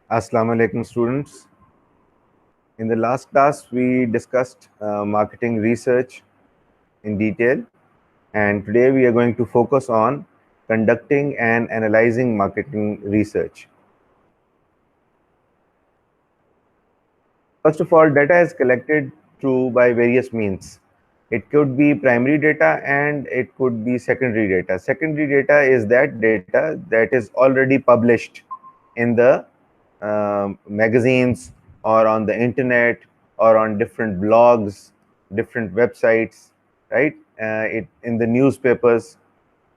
Assalamu alaikum, students. In the last class, we discussed marketing research in detail, and today we are going to focus on conducting and analyzing marketing research. First of all, data is collected through by various means. It could be primary data and it could be secondary data. Secondary data is that data that is already published in the magazines or on the internet or on different blogs, different websites, right? It in the newspapers,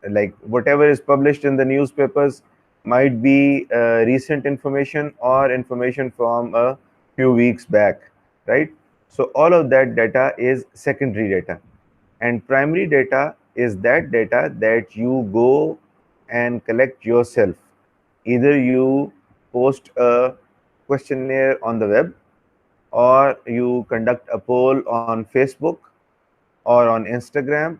like whatever is published in the newspapers might be recent information or information from a few weeks back, right? So all of that data is secondary data, and primary data is that data that you go and collect yourself. Either you post a questionnaire on the web, or you conduct a poll on Facebook or on Instagram,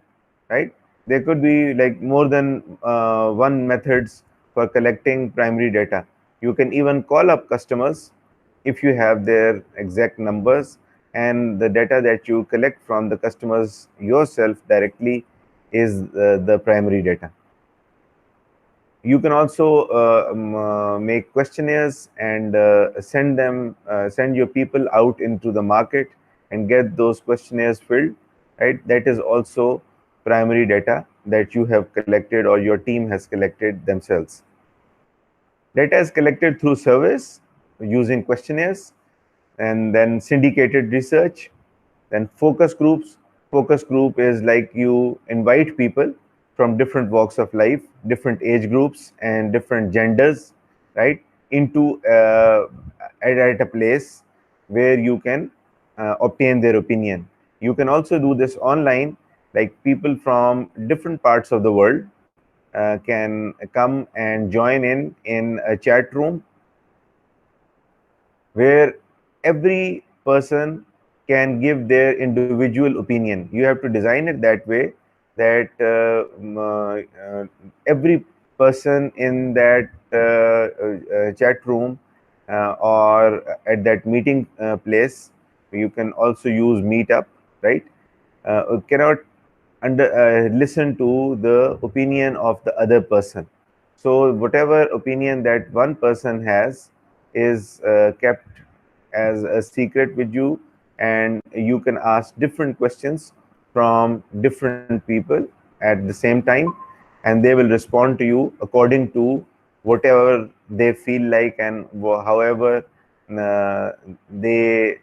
right? There could be like more than one methods for collecting primary data. You can even call up customers if you have their exact numbers, and the data that you collect from the customers yourself directly is the primary data. You can also make questionnaires and send your people out into the market and get those questionnaires filled, right? That is also primary data that you have collected or your team has collected themselves. Data is collected through surveys using questionnaires, and then syndicated research, then focus groups. Focus group is like you invite people from different walks of life, different age groups, and different genders, right, into at a place where you can obtain their opinion. You can also do this online, like people from different parts of the world can come and join in a chat room where every person can give their individual opinion. You have to design it that way that every person in that chat room or at that meeting place, you can also use Meetup, right? Cannot listen to the opinion of the other person. So whatever opinion that one person has is kept as a secret with you, and you can ask different questions from different people at the same time, and they will respond to you according to whatever they feel like, and however uh, they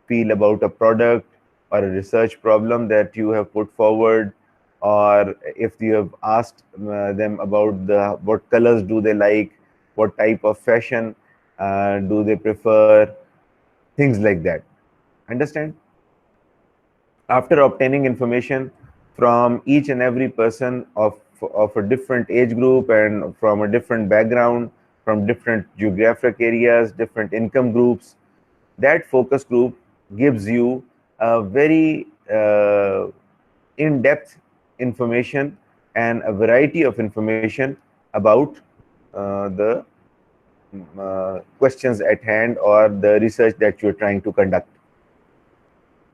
feel about a product or a research problem that you have put forward, or if you have asked them about the what colors do they like, what type of fashion do they prefer, things like that. Understand? After obtaining information from each and every person of a different age group and from a different background, from different geographic areas, different income groups, that focus group gives you a very in-depth information and a variety of information about the questions at hand or the research that you're trying to conduct.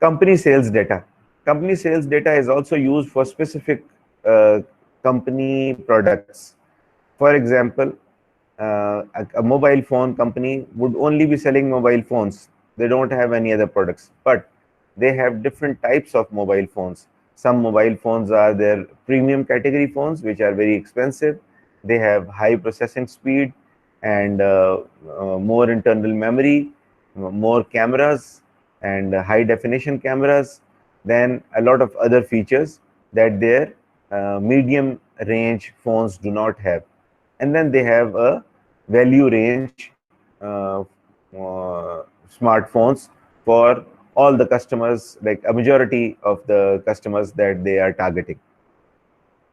Company sales data. Company sales data is also used for specific company products. For example, a mobile phone company would only be selling mobile phones. They don't have any other products, but they have different types of mobile phones. Some mobile phones are their premium category phones, which are very expensive. They have high processing speed and more internal memory, more cameras, and high definition cameras, then a lot of other features that their medium range phones do not have. And then they have a value range smartphones for all the customers, like a majority of the customers that they are targeting.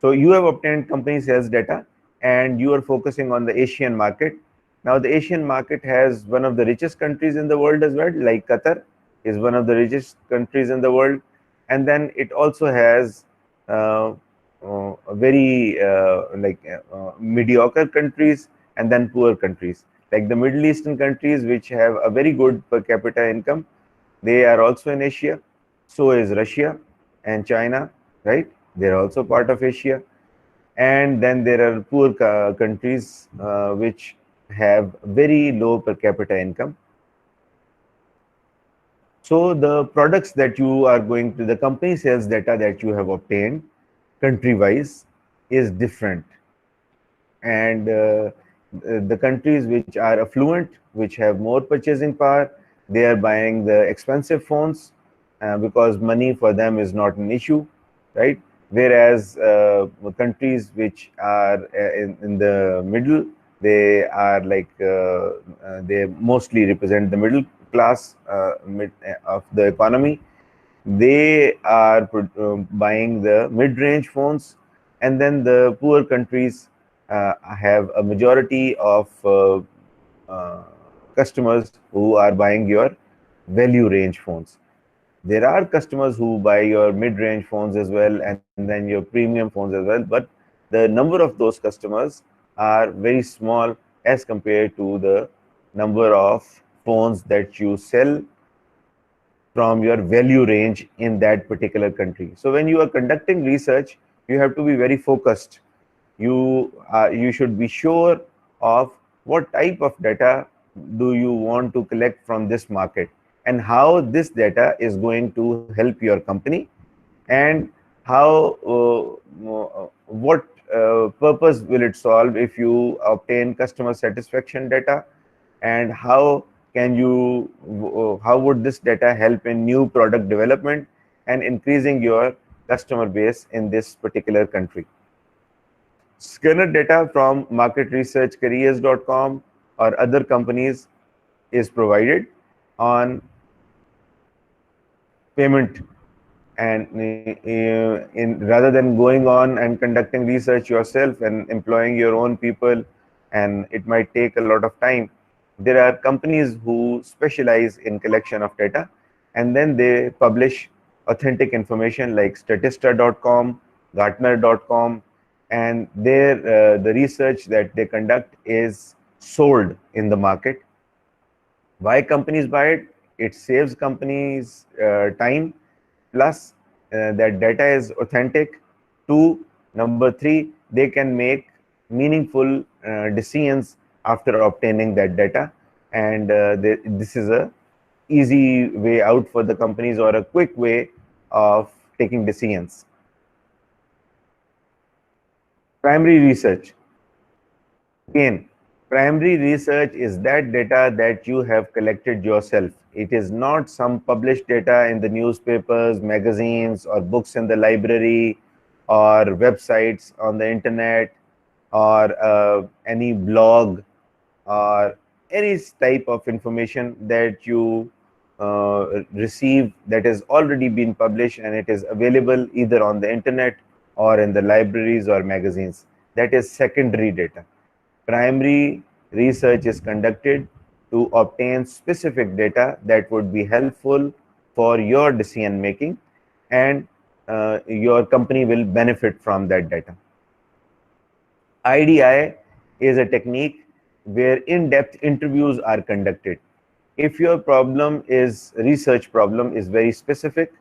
So you have obtained company sales data, and you are focusing on the Asian market. Now the Asian market has one of the richest countries in the world as well, like Qatar is one of the richest countries in the world. And then it also has very mediocre countries and then poor countries. Like the Middle Eastern countries, which have a very good per capita income, they are also in Asia. So is Russia and China, right? They're also part of Asia. And then there are poor countries which have very low per capita income. So the products that you are going to, the company sales data that you have obtained country wise is different. And the countries which are affluent, which have more purchasing power, they are buying the expensive phones because money for them is not an issue, right? Whereas countries which are in the middle, they are like they mostly represent the middle class of the economy. They are buying the mid-range phones, and then the poor countries have a majority of uh, customers who are buying your value range phones. There are customers who buy your mid-range phones as well, and then your premium phones as well, but the number of those customers are very small as compared to the number of phones that you sell from your value range in that particular country. So when you are conducting research, you have to be very focused. You should be sure of what type of data do you want to collect from this market, and how this data is going to help your company, and how what purpose will it solve if you obtain customer satisfaction data, and how would this data help in new product development and increasing your customer base in this particular country. Scanner data from market research careers.com or other companies is provided on payment, and in rather than going on and conducting research yourself and employing your own people, and it might take a lot of time, there are companies who specialize in collection of data, and then they publish authentic information like statista.com, gartner.com, and the research that they conduct is sold in the market. Why companies buy it? It saves companies time, plus that data is authentic. Two, number three, they can make meaningful decisions after obtaining that data, and this is a easy way out for the companies, or a quick way of taking decisions. Primary research. Again, primary research is that data that you have collected yourself. It is not some published data in the newspapers, magazines, or books in the library, or websites on the internet, or any blog, or any type of information that you receive that has already been published and it is available either on the internet or in the libraries or magazines. That is secondary data. Primary research is conducted to obtain specific data that would be helpful for your decision making, and your company will benefit from that data. IDI is a technique where in-depth interviews are conducted. If your problem is research problem is very specific,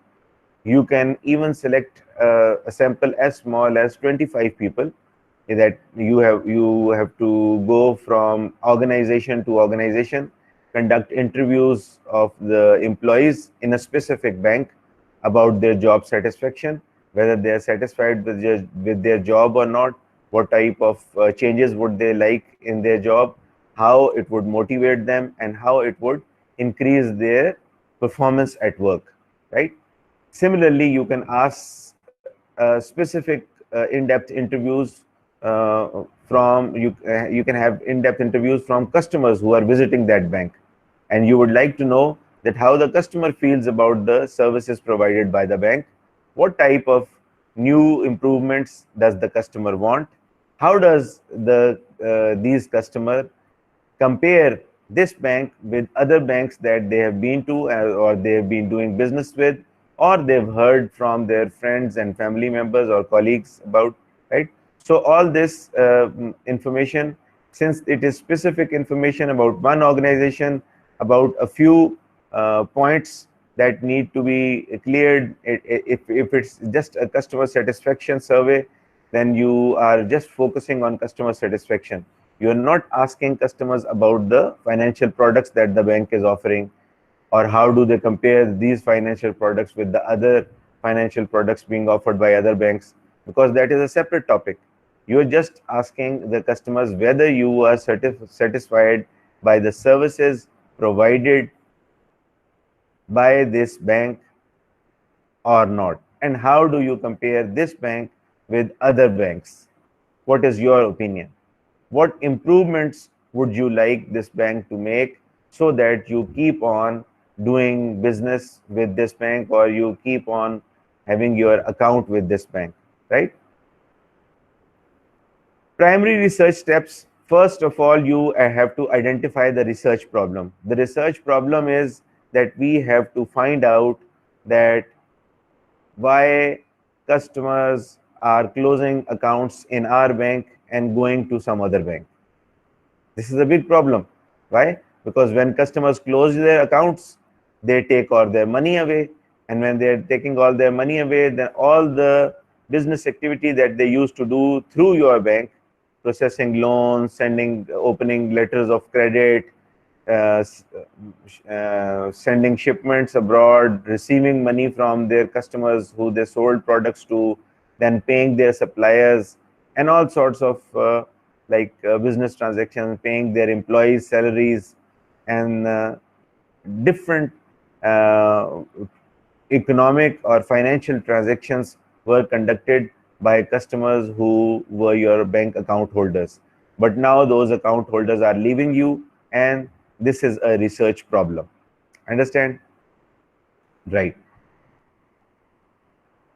you can even select a sample as small as 25 people, that you have to go from organization to organization, conduct interviews of the employees in a specific bank about their job satisfaction, whether they are satisfied with their job or not, what type of changes would they like in their job, how it would motivate them, and how it would increase their performance at work, right? Similarly, you can ask specific in-depth interviews you can have in-depth interviews from customers who are visiting that bank, and you would like to know that how the customer feels about the services provided by the bank, what type of new improvements does the customer want, how does these customer compare this bank with other banks that they have been to, or they have been doing business with, or they've heard from their friends and family members or colleagues about, right? So all this information since it is specific information about one organization, about a few points that need to be cleared. If it's just a customer satisfaction survey, then you are just focusing on customer satisfaction. You are not asking customers about the financial products that the bank is offering, or how do they compare these financial products with the other financial products being offered by other banks, because that is a separate topic. You are just asking the customers whether you are satisfied by the services provided by this bank or not, and how do you compare this bank with other banks. What is your opinion? What improvements would you like this bank to make, so that you keep on doing business with this bank, or you keep on having your account with this bank, right? Primary research steps. First of all, you have to identify the research problem. The research problem is that we have to find out that why customers are closing accounts in our bank and going to some other bank. This is a big problem. Why? Because when customers close their accounts, they take all their money away. And when they're taking all their money away, then all the business activity that they used to do through your bank, processing loans, opening letters of credit, uh, sending shipments abroad, receiving money from their customers who they sold products to, then paying their suppliers, and all sorts of business transactions, paying their employees' salaries, and different uh, economic or financial transactions were conducted by customers who were your bank account holders. But now those account holders are leaving you, and this is a research problem. Understand? Right.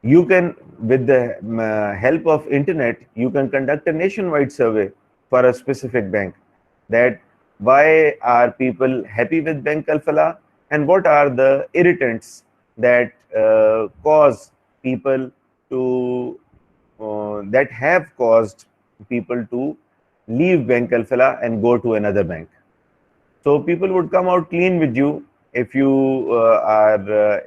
You can, with the help of internet, you can conduct a nationwide survey for a specific bank, that why are people happy with Bank Al Falah, and what are the irritants that cause people to that have caused people to leave Bank Al Falah and go to another bank. So people would come out clean with you. If you are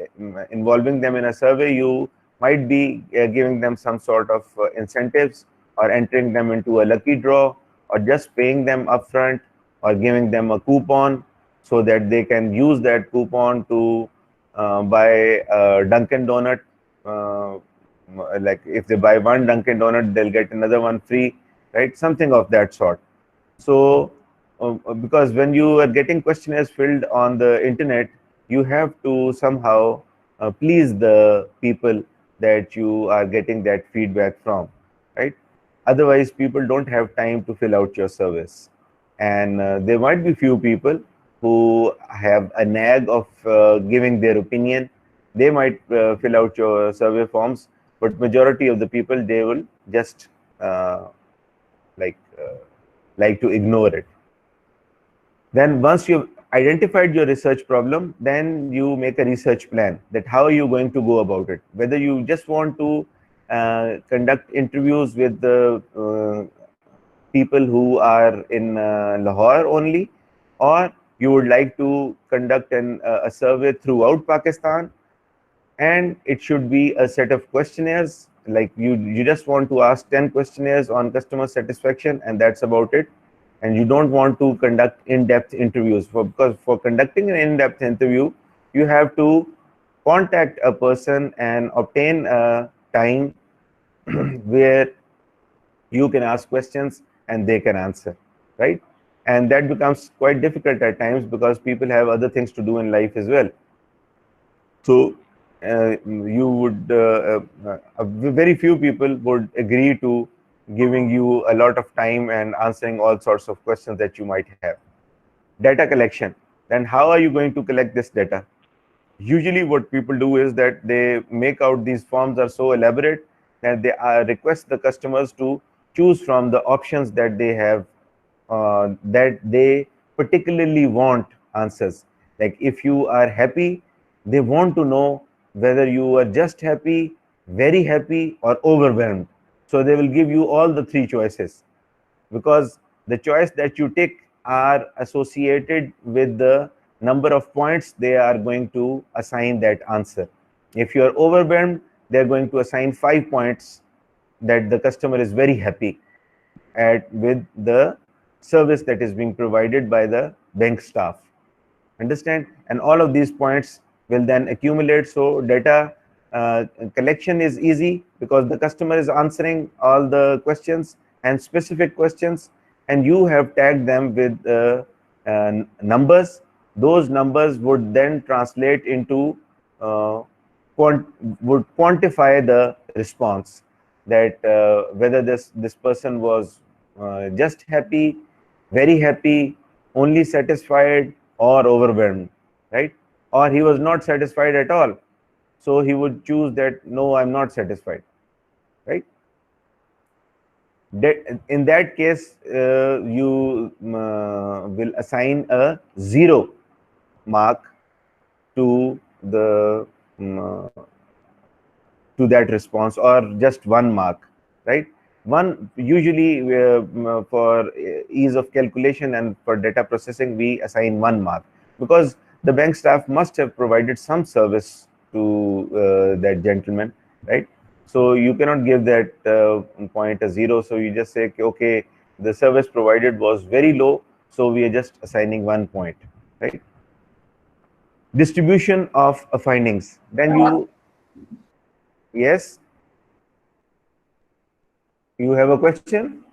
involving them in a survey, you might be giving them some sort of incentives, or entering them into a lucky draw, or just paying them upfront, or giving them a coupon, so that they can use that coupon to buy a Dunkin' Donut. Like if they buy one Dunkin' Donut, they'll get another one free, right? Something of that sort. So because when you are getting questionnaires filled on the internet, you have to somehow please the people that you are getting that feedback from, right? Otherwise, people don't have time to fill out your service. And there might be few people who have a nag of giving their opinion. They might fill out your survey forms, but majority of the people, they will just like to ignore it. Then once you've identified your research problem, then you make a research plan, that how are you going to go about it. Whether you just want to conduct interviews with the people who are in Lahore only, or you would like to conduct a survey throughout Pakistan, and it should be a set of questionnaires. Like you just want to ask 10 questionnaires on customer satisfaction, and that's about it. And you don't want to conduct in-depth interviews, because for conducting an in-depth interview, you have to contact a person and obtain a time where you can ask questions and they can answer, right? And that becomes quite difficult at times, because people have other things to do in life as well. So you would very few people would agree to giving you a lot of time and answering all sorts of questions that you might have. Data collection. Then how are you going to collect this data? Usually what people do is that they make out these forms are so elaborate that they request the customers to choose from the options that they have, that they particularly want answers. Like if you are happy, they want to know whether you are just happy, very happy, or overwhelmed. So they will give you all the three choices, because The choice that you take are associated with the number of points they are going to assign that answer. If you are overwhelmed, they are going to assign 5 points that the customer is very happy at with the service that is being provided by the bank staff. Understand? And all of these points will then accumulate. So data collection is easy because the customer is answering all the questions and specific questions, and you have tagged them with numbers. Those numbers would then translate into would quantify the response, that whether this person was just happy, very happy, only satisfied, or overwhelmed, right? Or he was not satisfied at all, so he would choose that, no, I'm not satisfied, right? That in that case, you will assign a 0 mark to the to that response, or just 1 mark, right? One, usually for ease of calculation and for data processing, we assign 1 mark, because the bank staff must have provided some service to that gentleman, right? So you cannot give that point a 0. So you just say, okay, the service provided was very low, so we are just assigning 1 point, right? Distribution of findings. Then you, yes, you have a question?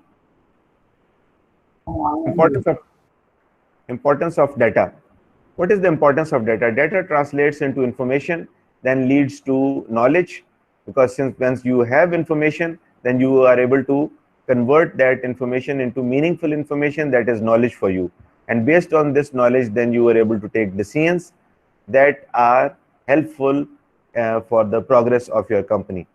Importance of data. What is the importance of data? Data translates into information, then leads to knowledge, because since once you have information, then you are able to convert that information into meaningful information, that is knowledge for you. And based on this knowledge, then you are able to take decisions that are helpful for the progress of your company.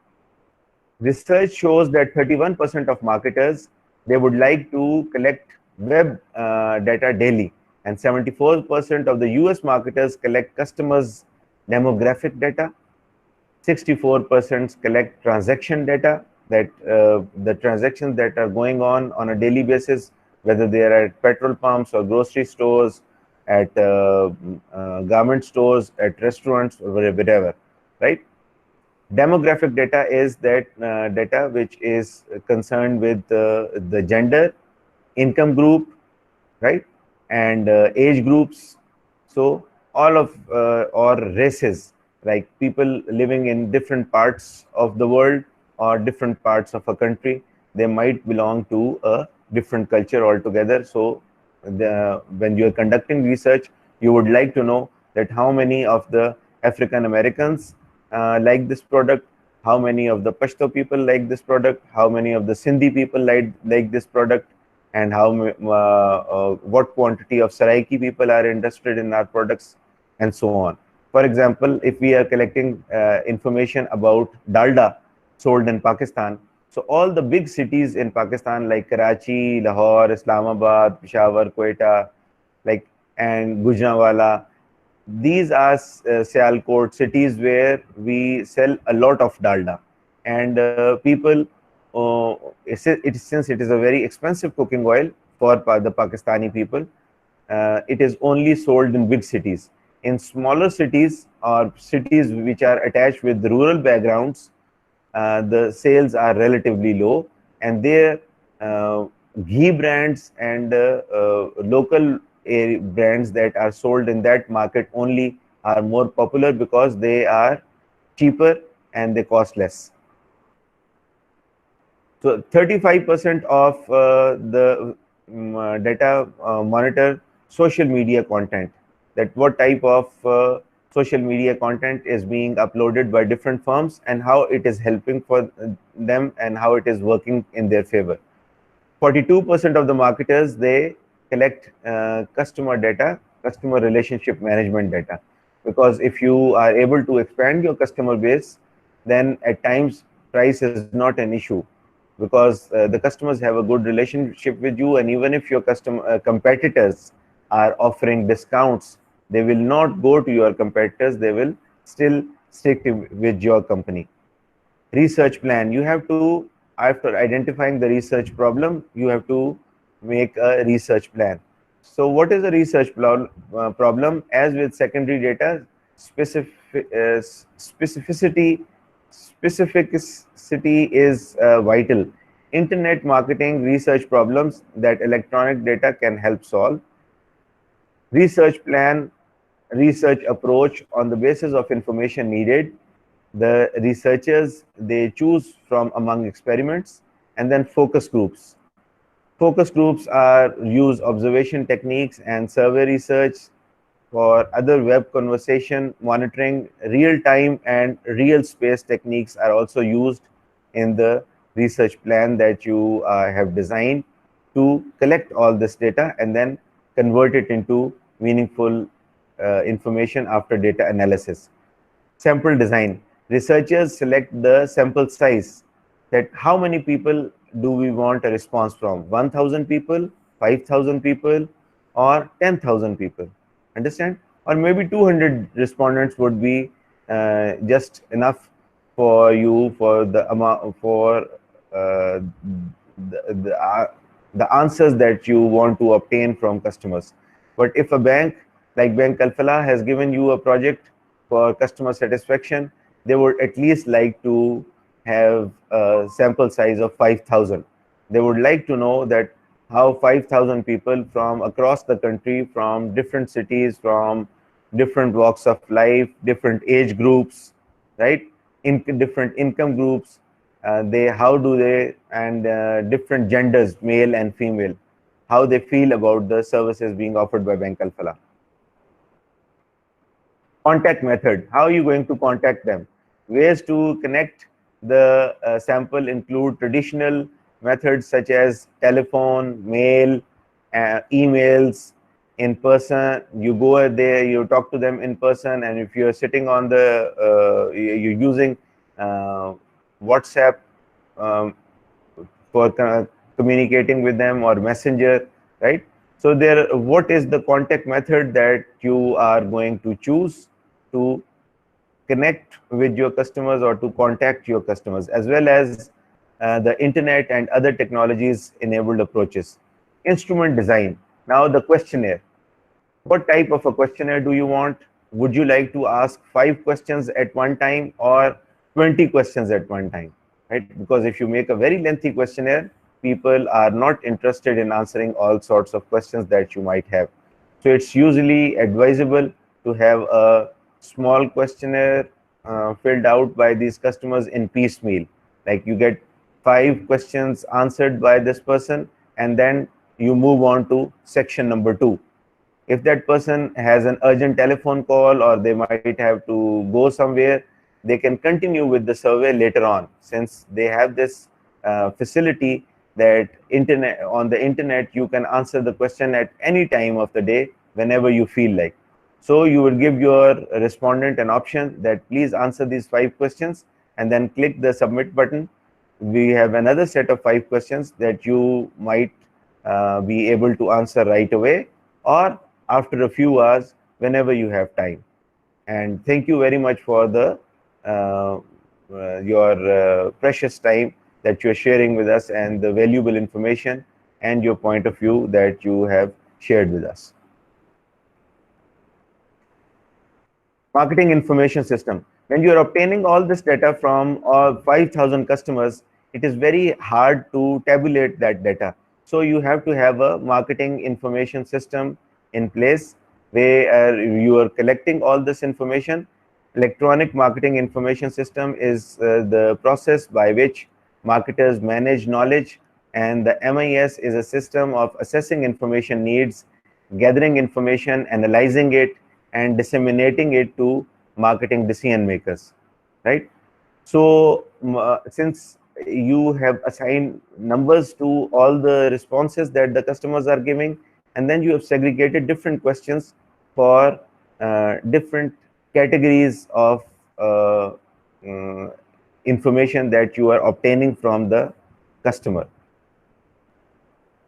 Research shows that 31% of marketers, they would like to collect web data daily, and 74% of the US marketers collect customers' demographic data. 64% collect transaction data, that the transactions that are going on a daily basis, whether they are at petrol pumps or grocery stores, at garment stores, at restaurants, or whatever, right? Demographic data is that data which is concerned with the gender, income group, right, and age groups. So all of or races, like people living in different parts of the world or different parts of a country, they might belong to a different culture altogether. So when you are conducting research, you would like to know that how many of the African Americans like this product, how many of the Pashto people like this product, how many of the Sindhi people like this product, and how what quantity of Saraiki people are interested in our products, and so on. For example, if we are collecting information about dalda sold in Pakistan, so all the big cities in Pakistan like Karachi, Lahore, Islamabad, Peshawar, Quetta, like, and Gujranwala, these are Sialkot cities where we sell a lot of dalda, and people, since it is a very expensive cooking oil for the Pakistani people, it is only sold in big cities. In smaller cities or cities which are attached with rural backgrounds, the sales are relatively low, and their ghee brands and local brands that are sold in that market only are more popular because they are cheaper and they cost less. So 35% of the data monitor social media content, that what type of social media content is being uploaded by different firms and how it is helping for them and how it is working in their favor. 42% of the marketers, they collect customer data, customer relationship management data, because if you are able to expand your customer base, then at times price is not an issue, because the customers have a good relationship with you, and even if your competitors are offering discounts, they will not go to your competitors, they will still stick with your company. Research plan, you have to, after identifying the research problem, you have to make a research plan. So what is a research problem? As with secondary data, specificity specificity is vital. Internet marketing research problems that electronic data can help solve. Research plan, research approach on the basis of information needed. The researchers, they choose from among experiments, and then focus groups. Focus groups are use observation techniques and survey research. For other web conversation monitoring, real time and real space techniques are also used in the research plan that you have designed to collect all this data and then convert it into meaningful information after data analysis. Sample design. Researchers select the sample size, that how many people do we want a response from? 1,000 people, 5,000 people, or 10,000 people? Understand? Or maybe 200 respondents would be just enough for you for the amount for the, the, uh, the answers that you want to obtain from customers. But if a bank like Bank Alfala has given you a project for customer satisfaction, they would at least like to have a sample size of 5,000. They would like to know that how 5,000 people from across the country, from different cities, from different walks of life, different age groups, right? In different income groups, they how do they and different genders, male and female, how they feel about the services being offered by Bank Alfala. Contact method. How are you going to contact them? Ways to connect the sample include traditional methods such as telephone, mail, emails, in person. You go there, you talk to them in person, and if you're sitting on the, you're using WhatsApp for communicating with them, or Messenger, right? So there, what is the contact method that you are going to choose to connect with your customers or to contact your customers, as well as the internet and other technologies enabled approaches. Instrument design. Now the questionnaire. What type of a questionnaire do you want? Would you like to ask 5 questions at one time or 20 questions at one time, right? Because if you make a very lengthy questionnaire, people are not interested in answering all sorts of questions that you might have. So it's usually advisable to have a small questionnaire filled out by these customers in piecemeal. Like you get 5 questions answered by this person, and then you move on to section number 2. If that person has an urgent telephone call or they might have to go somewhere, they can continue with the survey later on, since they have this facility that on the internet you can answer the question at any time of the day whenever you feel like. So you will give your respondent an option that please answer these 5 questions, and then click the submit button. We have another set of 5 questions that you might be able to answer right away, or after a few hours, whenever you have time. And thank you very much for the your precious time that you're sharing with us, and the valuable information and your point of view that you have shared with us. Marketing information system. When you're obtaining all this data from all 5,000 customers, it is very hard to tabulate that data. So you have to have a marketing information system in place where you are collecting all this information. Electronic marketing information system is the process by which marketers manage knowledge, and the MIS is a system of assessing information needs, gathering information, analyzing it, and disseminating it to marketing decision makers, right? So since you have assigned numbers to all the responses that the customers are giving, and then you have segregated different questions for different categories of information that you are obtaining from the customer.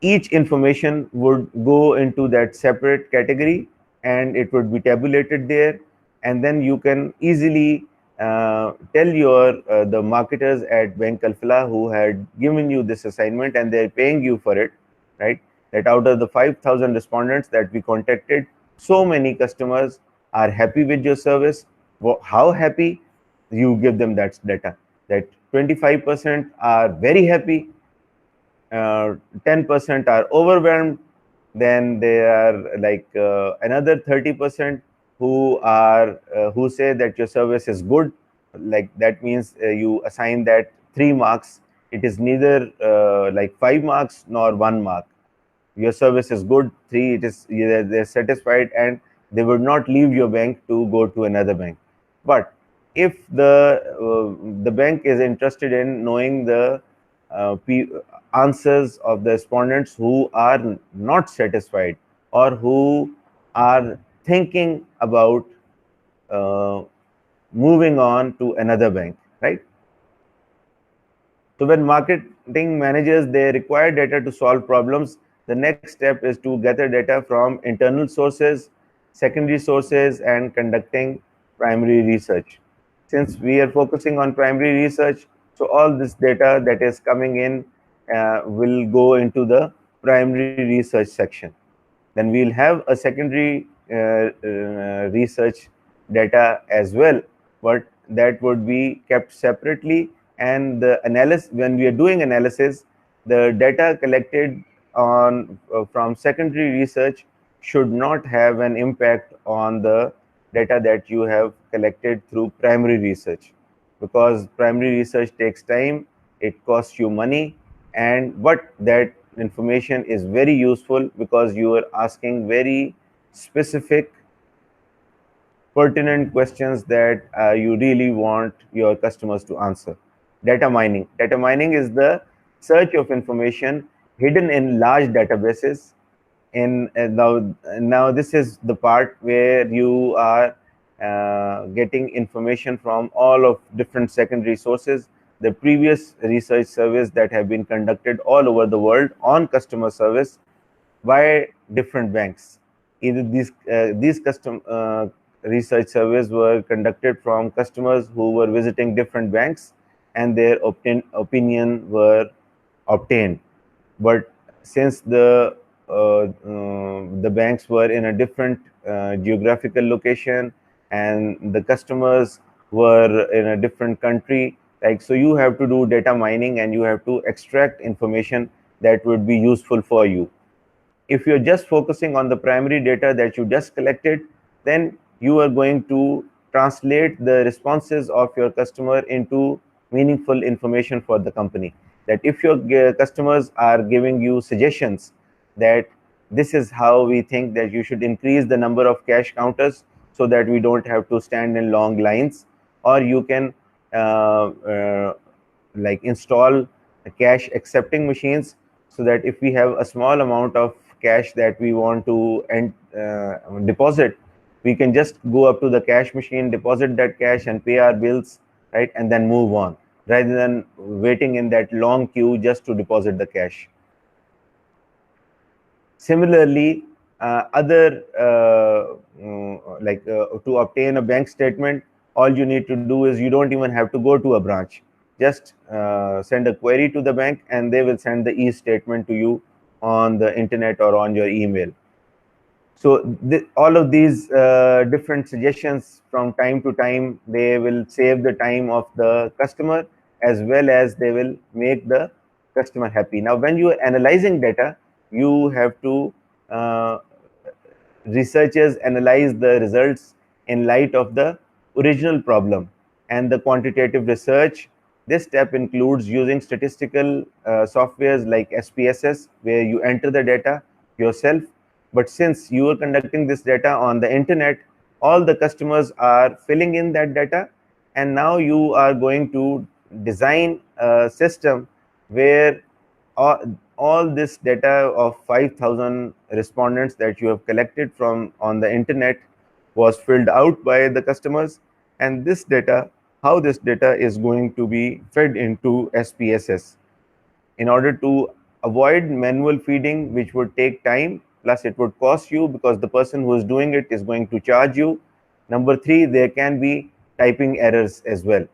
Each information would go into that separate category, and it would be tabulated there, and then you can easily tell your the marketers at Bank Alfala who had given you this assignment and they're paying you for it, right? that out of the 5,000 respondents that we contacted, so many customers are happy with your service. How happy? You give them that data, that 25% are very happy, 10% are overwhelmed, then there are like another 30% who say that your service is good. Like that means you assign that 3 marks. It is neither like 5 marks nor 1 mark. Your service is good. 3, it is they're satisfied and they would not leave your bank to go to another bank. But if the bank is interested in knowing the answers of the respondents who are not satisfied or who are thinking about uh, moving on to another bank, right? So when marketing managers, they require data to solve problems, the next step is to gather data from internal sources, secondary sources, and conducting primary research. Since we are focusing on primary research, so all this data that is coming in will go into the primary research section. Then we'll have a secondary research data as well, but that would be kept separately. And the analysis, when we are doing analysis, the data collected on from secondary research should not have an impact on the data that you have collected through primary research, because primary research takes time, it costs you money, and but that information is very useful because you are asking very specific, pertinent questions that you really want your customers to answer. Data mining. Data mining is the search of information hidden in large databases. In now this is the part where you are getting information from all of different secondary sources, the previous research surveys that have been conducted all over the world on customer service by different banks. Either these custom research surveys were conducted from customers who were visiting different banks, and their opinion were obtained. But since the banks were in a different geographical location and the customers were in a different country, like, so you have to do data mining and you have to extract information that would be useful for you. If you're just focusing on the primary data that you just collected, then you are going to translate the responses of your customer into meaningful information for the company. That if your customers are giving you suggestions that this is how we think that you should increase the number of cash counters so that we don't have to stand in long lines, or you can like install cash accepting machines, so that if we have a small amount of cash that we want to deposit, we can just go up to the cash machine, deposit that cash and pay our bills, right, and then move on, rather than waiting in that long queue just to deposit the cash. Similarly, to obtain a bank statement, all you need to do is you don't even have to go to a branch. Just send a query to the bank and they will send the e-statement to you on the internet or on your email. So all of these different suggestions from time to time, they will save the time of the customer as well as they will make the customer happy. Now, when you are analyzing data, you have to researchers analyze the results in light of the original problem and the quantitative research. This step includes using statistical softwares like SPSS, where you enter the data yourself. But since you are conducting this data on the internet, all the customers are filling in that data, and now you are going to design a system where all this data of 5,000 respondents that you have collected from on the internet was filled out by the customers, and this data, how this data is going to be fed into SPSS. In order to avoid manual feeding, which would take time, plus it would cost you because the person who is doing it is going to charge you. Number 3, there can be typing errors as well.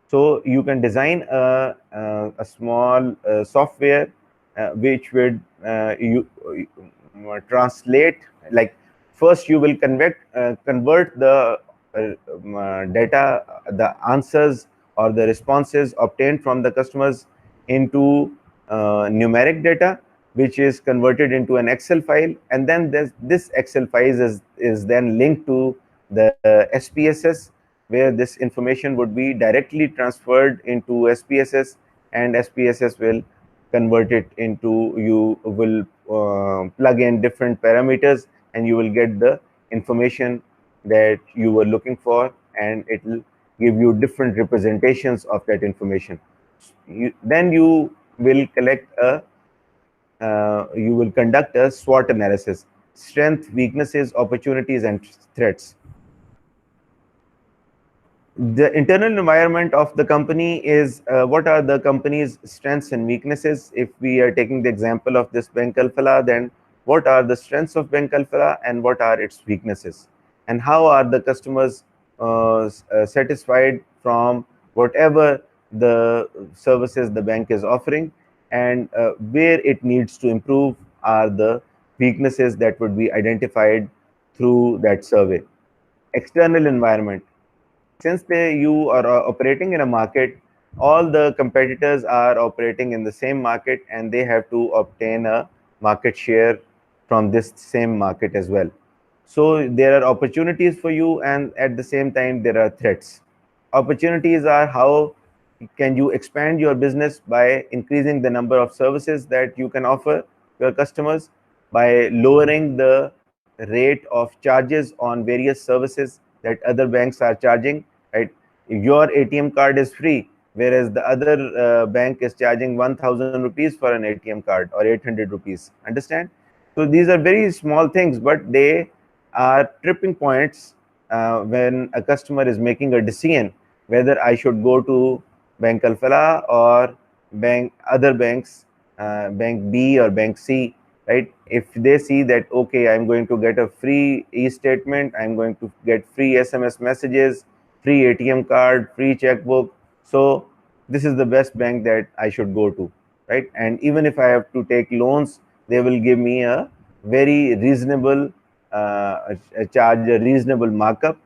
So you can design a small software which would translate, like first you will convert the data, the answers or the responses obtained from the customers into numeric data, which is converted into an Excel file, and then this Excel file is then linked to the SPSS, where this information would be directly transferred into SPSS, and SPSS will convert it into, you will plug in different parameters and you will get the information that you were looking for, and it will give you different representations of that information. Then you will conduct a SWOT analysis: strength, weaknesses, opportunities, and threats. The internal environment of the company is, what are the company's strengths and weaknesses. If we are taking the example of this Bank Alfala, then what are the strengths of Bank Alfala and what are its weaknesses, and how are the customers satisfied from whatever the services the bank is offering, and where it needs to improve are the weaknesses that would be identified through that survey. External environment: since you are operating in a market, all the competitors are operating in the same market, and they have to obtain a market share from this same market as well. So there are opportunities for you, and at the same time there are threats. Opportunities are how can you expand your business by increasing the number of services that you can offer your customers, by lowering the rate of charges on various services that other banks are charging, right? Your ATM card is free, whereas the other bank is charging 1000 rupees for an ATM card, or 800 rupees. Understand? So these are very small things, but they are tripping points when a customer is making a decision whether I should go to Bank Alfala or other banks, Bank B or Bank C, right? If they see that, okay, I'm going to get a free e-statement, I'm going to get free SMS messages, free ATM card, free checkbook, so this is the best bank that I should go to, right? And even if I have to take loans, they will give me a very reasonable charge, a reasonable markup,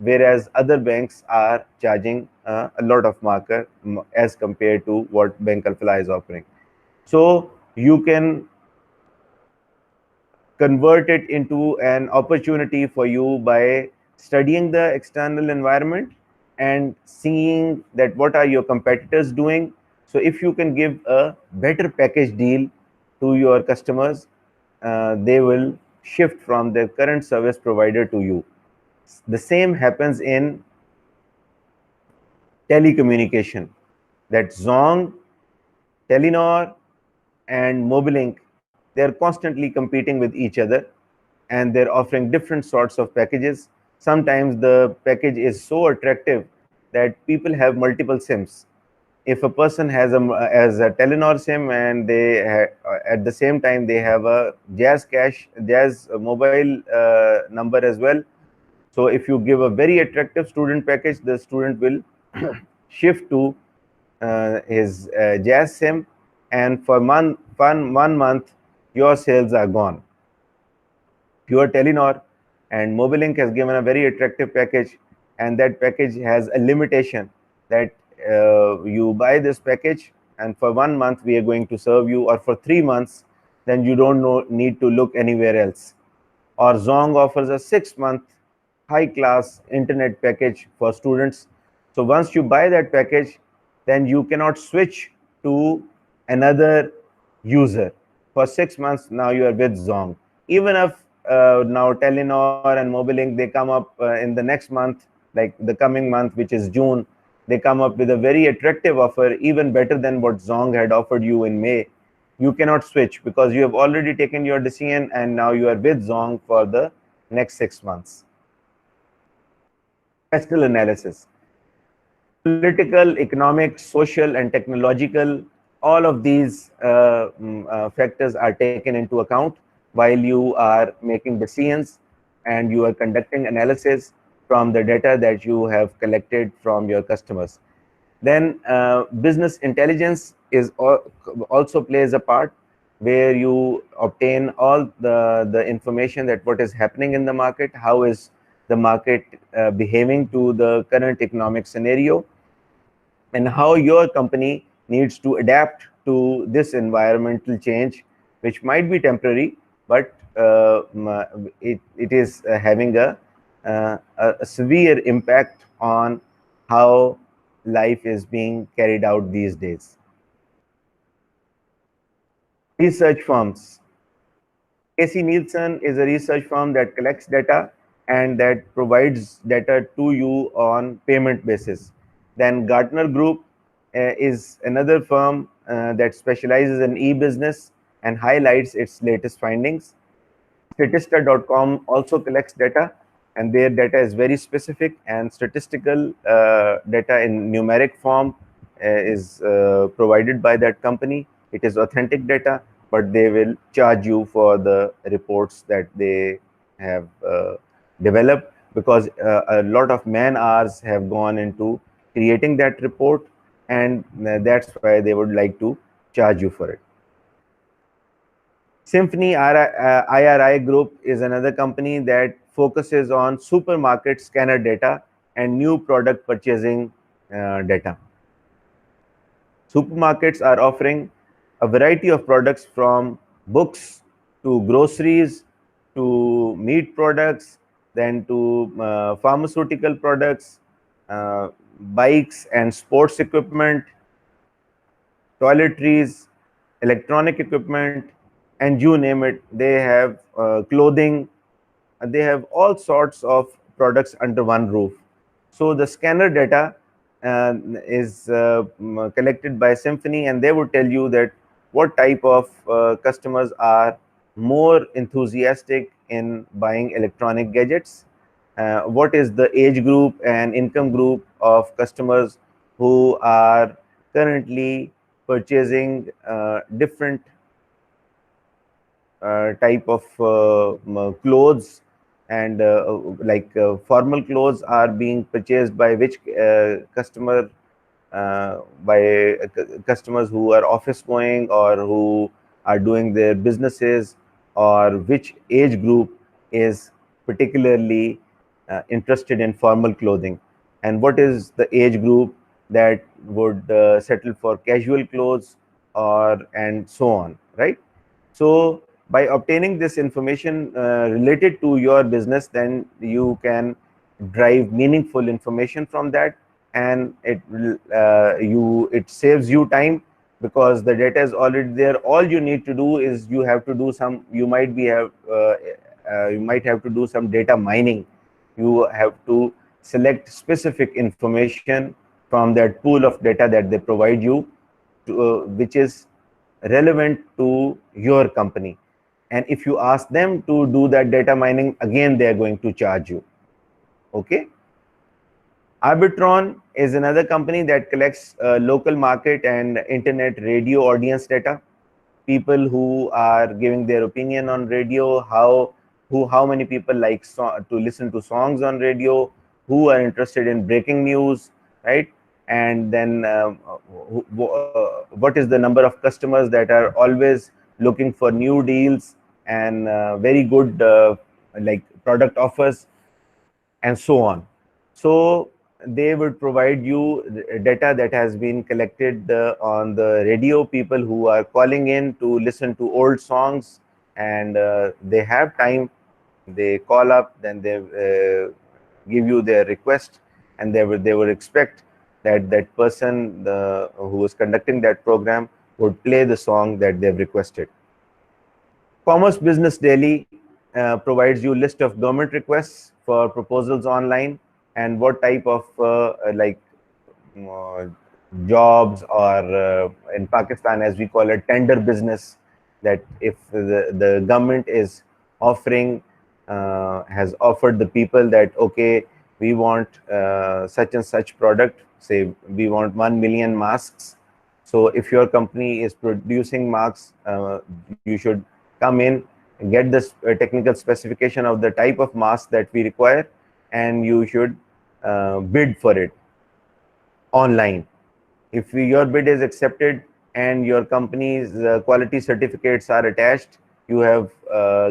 whereas other banks are charging a lot of markup as compared to what Bank Alfala is offering. So you can convert it into an opportunity for you by studying the external environment and seeing that what are your competitors doing. So if you can give a better package deal to your customers, they will shift from their current service provider to you. The same happens in telecommunication, that Zong, Telenor, and Mobilink, they are constantly competing with each other, and they're offering different sorts of packages. Sometimes the package is so attractive that people have multiple SIMs. If a person has a Telenor SIM, and at the same time they have a Jazz mobile number as well, so if you give a very attractive student package, the student will shift to his Jazz SIM, and for 1 month, your sales are gone. Pure Telenor and Mobilink has given a very attractive package, and that package has a limitation that you buy this package, and for 1 month we are going to serve you, or for 3 months, then you don't need to look anywhere else. Or Zong offers a 6-month high-class internet package for students. So once you buy that package, then you cannot switch to another user. For 6 months, now you are with Zong. Even if now Telenor and Mobilink, they come up in the next month, like the coming month, which is June, they come up with a very attractive offer, even better than what Zong had offered you in May. You cannot switch because you have already taken your decision, and now you are with Zong for the next 6 months. Special analysis: political, economic, social, and technological, all of these factors are taken into account while you are making decisions, and you are conducting analysis from the data that you have collected from your customers. Then business intelligence also plays a part, where you obtain all the information that what is happening in the market, how is the market behaving to the current economic scenario, and how your company needs to adapt to this environmental change, which might be temporary, but it is having a severe impact on how life is being carried out these days. Research firms. AC Nielsen is a research firm that collects data and that provides data to you on payment basis. Then Gartner Group is another firm that specializes in e-business and highlights its latest findings. Statista.com also collects data, and their data is very specific, and statistical data in numeric form is provided by that company. It is authentic data, but they will charge you for the reports that they have developed, because a lot of man hours have gone into creating that report, and that's why they would like to charge you for it. Symphony IRI Group is another company that focuses on supermarket scanner data and new product purchasing data. Supermarkets are offering a variety of products, from books to groceries to meat products, then to pharmaceutical products, bikes and sports equipment, toiletries, electronic equipment, and you name it. They have clothing, they have all sorts of products under one roof. So the scanner data is collected by Symphony, and they would tell you that what type of customers are more enthusiastic in buying electronic gadgets, what is the age group and income group of customers who are currently purchasing different type of clothes, and formal clothes are being purchased by which customer, by customers who are office going or who are doing their businesses, or which age group is particularly interested in formal clothing, and what is the age group that would settle for casual clothes, or and so on, right? So by obtaining this information related to your business, then you can drive meaningful information from that, and it will it saves you time, because the data is already there. All you need to do is you have to do some, you might have to do some data mining. You have to select specific information from that pool of data that they provide you, which is relevant to your company. And if you ask them to do that data mining, again they are going to charge you. Okay. Arbitron is another company that collects local market and internet radio audience data. People who are giving their opinion on radio, how many people like to listen to songs on radio, who are interested in breaking news, right? And then what is the number of customers that are always looking for new deals and very good like product offers, and so on. So they would provide you data that has been collected on the radio, people who are calling in to listen to old songs, and they have time, they call up, then they give you their request, and they would expect that that person who is conducting that program would play the song that they've requested. Commerce Business Daily provides you list of government requests for proposals online, and what type of uh, jobs, or in Pakistan as we call it, tender business, that if the government is offering, has offered the people that, okay, we want such and such product, say we want 1 million masks. So if your company is producing masks, you should come in, get this technical specification of the type of mask that we require, and you should bid for it online. If your bid is accepted, and your company's quality certificates are attached, you have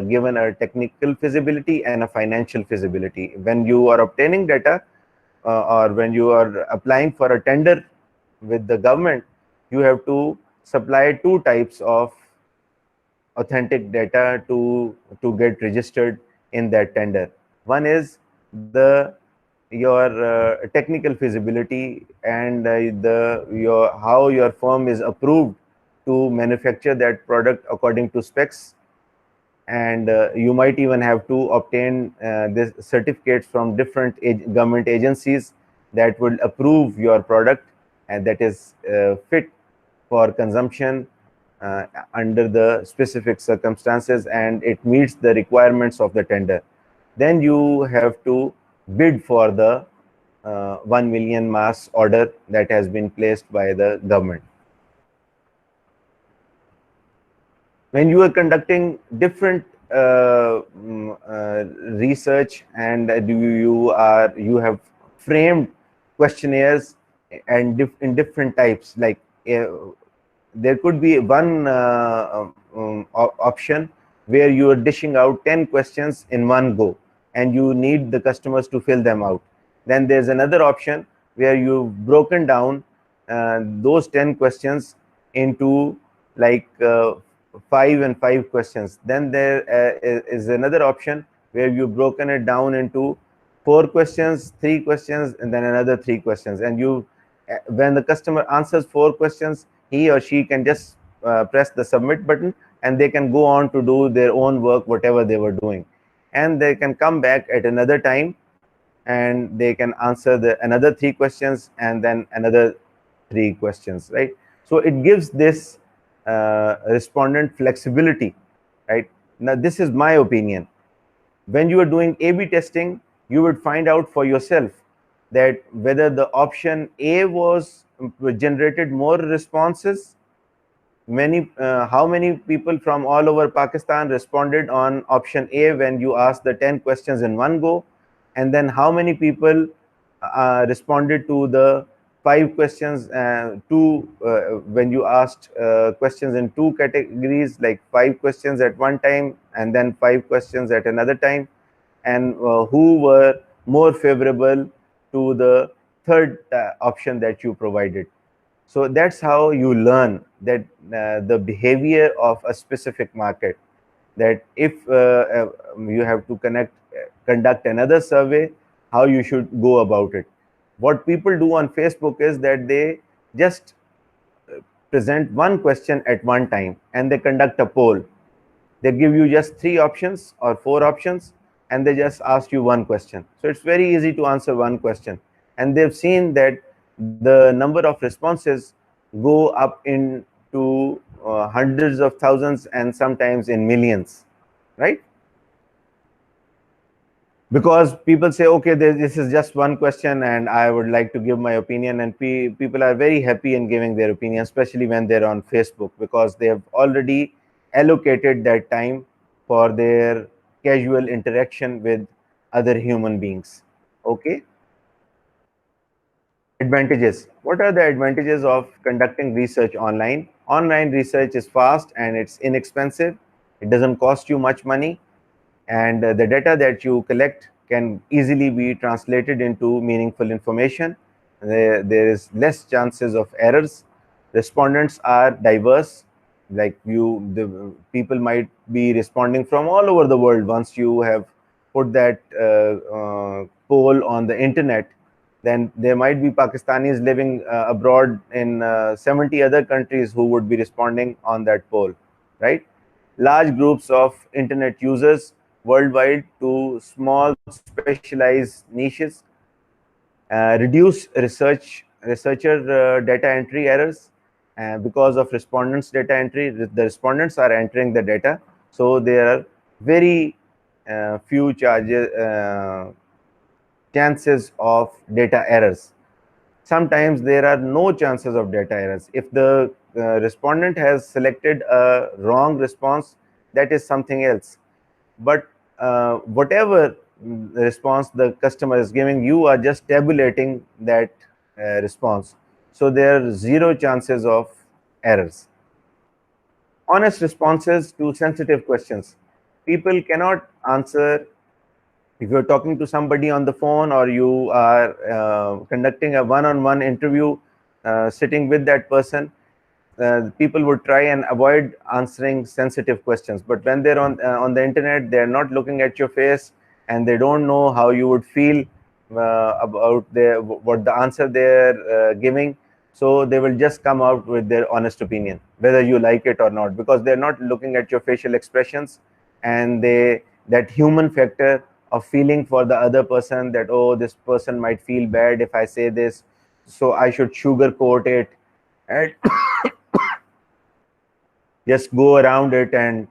given a technical feasibility and a financial feasibility. When you are obtaining data, or when you are applying for a tender with the government, you have to supply two types of authentic data to get registered in that tender. One is the your technical feasibility and the your how your firm is approved to manufacture that product according to specs. And you might even have to obtain this certificates from different government agencies that will approve your product, and that is fit for consumption under the specific circumstances, and it meets the requirements of the tender. Then you have to bid for the 1 million mass order that has been placed by the government. When you are conducting different research, and you have framed questionnaires and in different types, like there could be one option where you are dishing out 10 questions in one go and you need the customers to fill them out. Then there's another option where you've broken down those 10 questions into like 5 questions. Then there is another option where you've broken it down into 4 questions, 3 questions, and then another 3 questions. And when the customer answers 4 questions, he or she can just press the submit button, and they can go on to do their own work, whatever they were doing. And they can come back at another time and they can answer another 3 questions and then another 3 questions, right? So it gives this respondent flexibility, right? Now, this is my opinion. When you are doing A/B testing, you would find out for yourself that whether the option A was generated more responses. How many people from all over Pakistan responded on option A when you asked the 10 questions in one go, and then how many people responded to the 5 questions when you asked questions in two categories, like 5 questions at one time and then 5 questions at another time, and who were more favorable to the third option that you provided. So that's how you learn that the behavior of a specific market, that if you have to conduct another survey, how you should go about it. What people do on Facebook is that they just present one question at one time and they conduct a poll. They give you just 3 options or 4 options and they just ask you one question. So it's very easy to answer one question. And they've seen that the number of responses go up into hundreds of thousands and sometimes in millions, right? Because people say, okay, this is just one question and I would like to give my opinion, and people are very happy in giving their opinion, especially when they're on Facebook, because they have already allocated that time for their casual interaction with other human beings. Okay. Advantages. What are the advantages of conducting research online? Online research is fast and it's inexpensive. It doesn't cost you much money, and the data that you collect can easily be translated into meaningful information. There is less chances of errors. Respondents are diverse, like the people might be responding from all over the world. Once you have put that poll on the internet, then there might be Pakistanis living abroad in 70 other countries who would be responding on that poll, right? Large groups of internet users worldwide to small specialized niches, reduce researcher data entry errors because of respondents data entry. The respondents are entering the data, so there are very few chances of data errors. Sometimes there are no chances of data errors. If the respondent has selected a wrong response, that is something else. But whatever response the customer is giving, you are just tabulating that response. So there are zero chances of errors. Honest responses to sensitive questions. People cannot answer. If you're talking to somebody on the phone, or you are conducting a one-on-one interview, sitting with that person, people would try and avoid answering sensitive questions. But when they're on the internet, they're not looking at your face, and they don't know how you would feel about what the answer they're giving. So they will just come out with their honest opinion, whether you like it or not, because they're not looking at your facial expressions, and that human factor of feeling for the other person, that, oh, this person might feel bad if I say this, so I should sugarcoat it and just go around it, and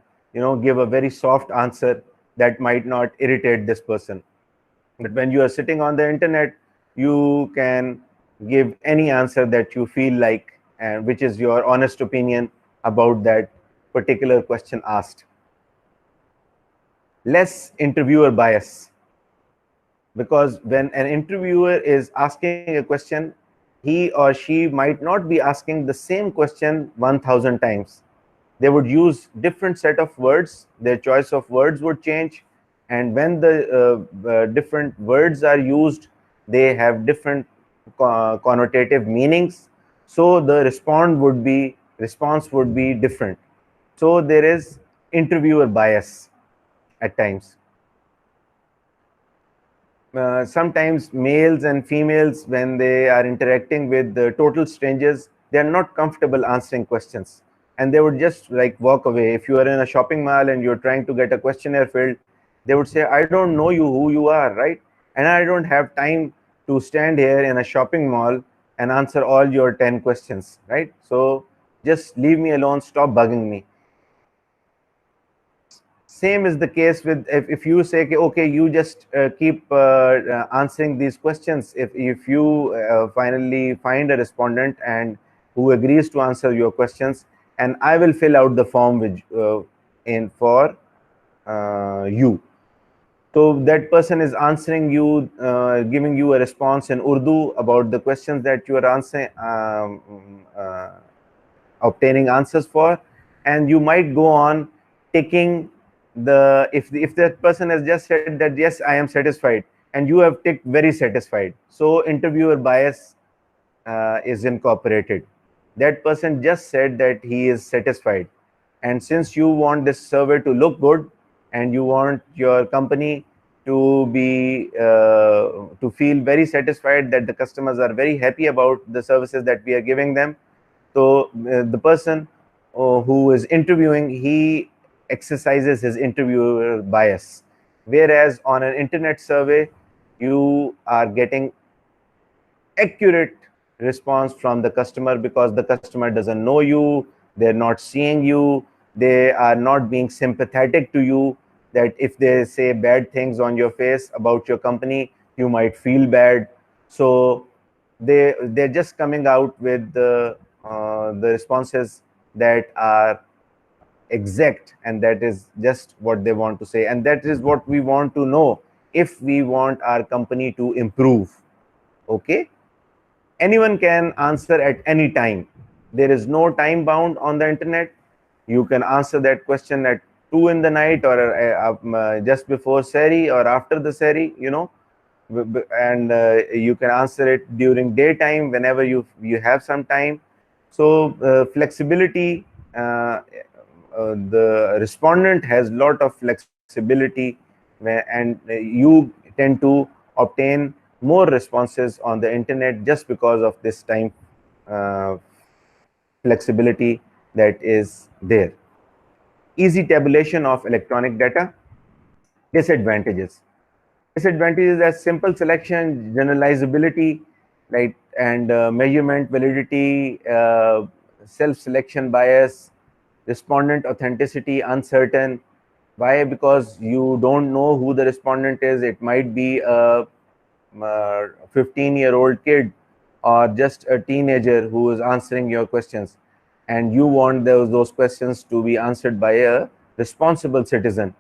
give a very soft answer that might not irritate this person. But when you are sitting on the internet, you can give any answer that you feel like, and which is your honest opinion about that particular question asked. Less interviewer bias, because when an interviewer is asking a question, he or she might not be asking the same question 1000 times. They would use different set of words, their choice of words would change, and when the different words are used, they have different connotative meanings, so the response would be different. So there is interviewer bias at times. Sometimes males and females, when they are interacting with the total strangers, they are not comfortable answering questions, and they would just like walk away. If you are in a shopping mall and you're trying to get a questionnaire filled, they would say, I don't know you, who you are, right? And I don't have time to stand here in a shopping mall and answer all your 10 questions, right? So just leave me alone, stop bugging me. Same is the case with, if you say, okay, you just keep answering these questions. If you finally find a respondent and who agrees to answer your questions, and I will fill out the form with in for you. So that person is answering you, giving you a response in Urdu about the questions that you are answering, obtaining answers for, and you might go on taking if that person has just said that, yes, I am satisfied, and you have ticked very satisfied, so interviewer bias is incorporated. That person just said that he is satisfied, and since you want this survey to look good, and you want your company to be to feel very satisfied, that the customers are very happy about the services that we are giving them, so the person who is interviewing, he exercises his interviewer bias. Whereas on an internet survey, you are getting accurate response from the customer, because the customer doesn't know you, they're not seeing you, they are not being sympathetic to you, that if they say bad things on your face about your company, you might feel bad. So they're just coming out with the responses that are exact, and that is just what they want to say, and that is what we want to know if we want our company to improve. Okay, anyone can answer at any time. There is no time bound on the internet. You can answer that question at 2 in the night, or just before sari or after the sari, and you can answer it during daytime whenever you have some time. So flexibility, the respondent has lot of flexibility, and you tend to obtain more responses on the internet just because of this time flexibility that is there. Easy tabulation of electronic data. Disadvantages. Disadvantages as simple selection, generalizability, right, and measurement validity, self-selection bias, respondent authenticity uncertain. Why? Because you don't know who the respondent is. It might be a 15-year-old kid, or just a teenager who is answering your questions, and you want those questions to be answered by a responsible citizen,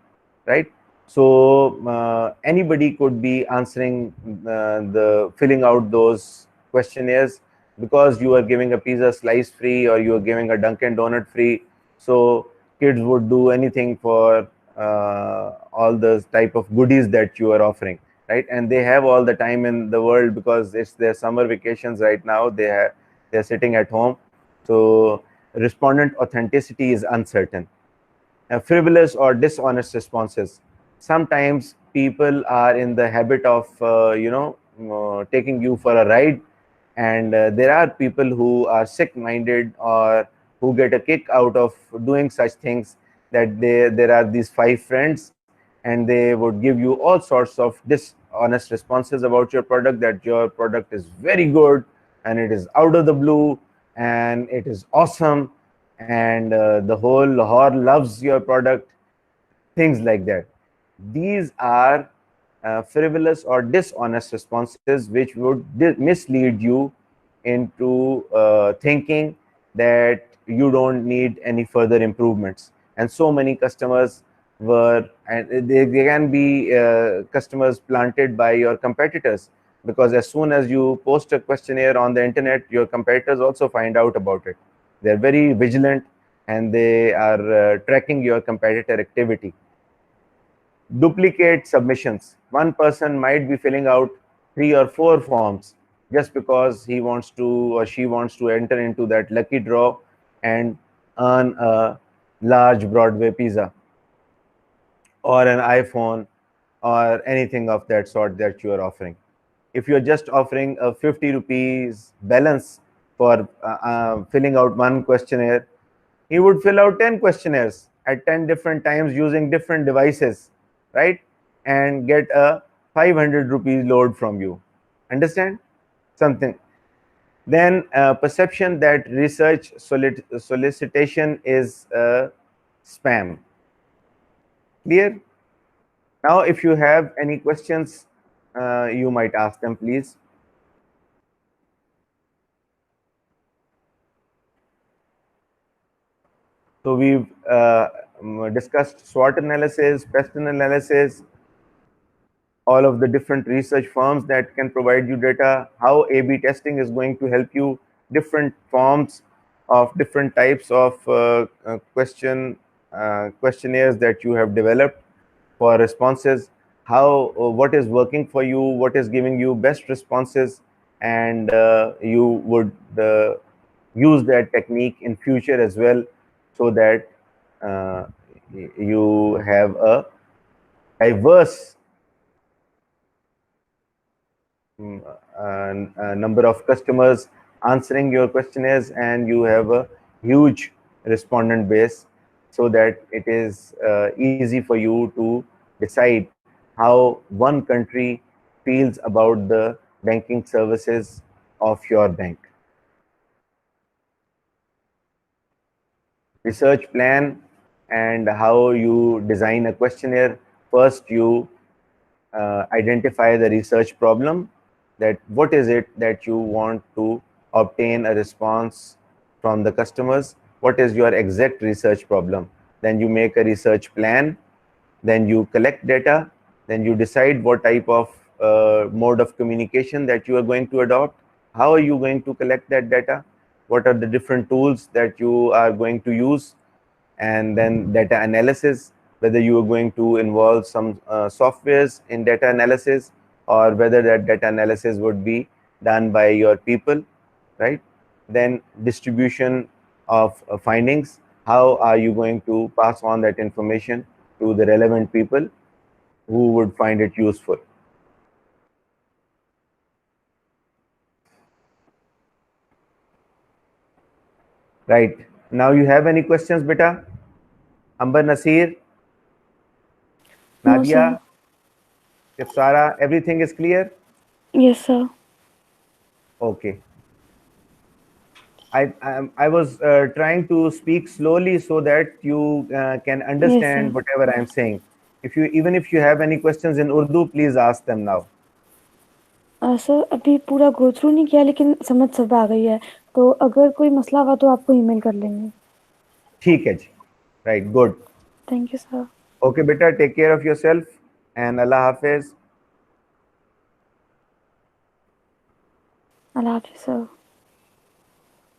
right? So anybody could be answering the filling out those questionnaires because you are giving a pizza slice free or you are giving a Dunkin' Donut free. So kids would do anything for all the type of goodies that you are offering, right? And they have all the time in the world because it's their summer vacations right now. They're sitting at home. So respondent authenticity is uncertain. Frivolous or dishonest responses. Sometimes people are in the habit of taking you for a ride, and there are people who are sick minded or who get a kick out of doing such things, that there are these five friends and they would give you all sorts of dishonest responses about your product, that your product is very good and it is out of the blue and it is awesome, and the whole Lahore loves your product, things like that. These are frivolous or dishonest responses which would mislead you into thinking that you don't need any further improvements. And so many customers were, and they can be customers planted by your competitors, because as soon as you post a questionnaire on the internet, your competitors also find out about it. They're very vigilant and they are tracking your competitor activity. Duplicate submissions. One person might be filling out 3 or 4 forms just because he wants to or she wants to enter into that lucky draw and earn a large Broadway pizza or an iPhone or anything of that sort that you are offering. If you're just offering a 50 rupees balance for filling out one questionnaire, he would fill out 10 questionnaires at 10 different times using different devices, right? And get a 500 rupees load from you. Understand? Something. Then perception that research solicitation is spam. Clear? Now, if you have any questions, you might ask them, please. So we've discussed SWOT analysis, pest analysis, all of the different research firms that can provide you data, how A/B testing is going to help you, different forms of different types of questionnaires that you have developed for responses, how what is working for you, what is giving you best responses, and you would use that technique in future as well, so that uh, you have a diverse number of customers answering your questionnaires, and you have a huge respondent base, so that it is easy for you to decide how one country feels about the banking services of your bank. Research plan and how you design a questionnaire. First, you identify the research problem, that what is it that you want to obtain a response from the customers, what is your exact research problem. Then you make a research plan, then you collect data, then you decide what type of mode of communication that you are going to adopt, how are you going to collect that data, what are the different tools that you are going to use, and then data analysis, whether you are going to involve some softwares in data analysis, or whether that data analysis would be done by your people, right? Then distribution of findings, how are you going to pass on that information to the relevant people who would find it useful. Right. Now you have any questions, beta? Amber, Nasir, No, sir. Nadia, Tifsara, everything is clear? Yes, sir. Okay. I was trying to speak slowly so that you can Yes, sir. understand whatever I'm saying. If you even if you have any questions in Urdu, please ask them now. Sir अभी पूरा go through नहीं किया लेकिन समझ सब आ गई है, तो अगर कोई मसला हुआ तो आपको ईमेल कर लेंगे। ठीक है जी. Right. Good. Thank you sir. Okay, beta. Take care of yourself and Allah Hafiz. अल्लाह हाफिज़ सर।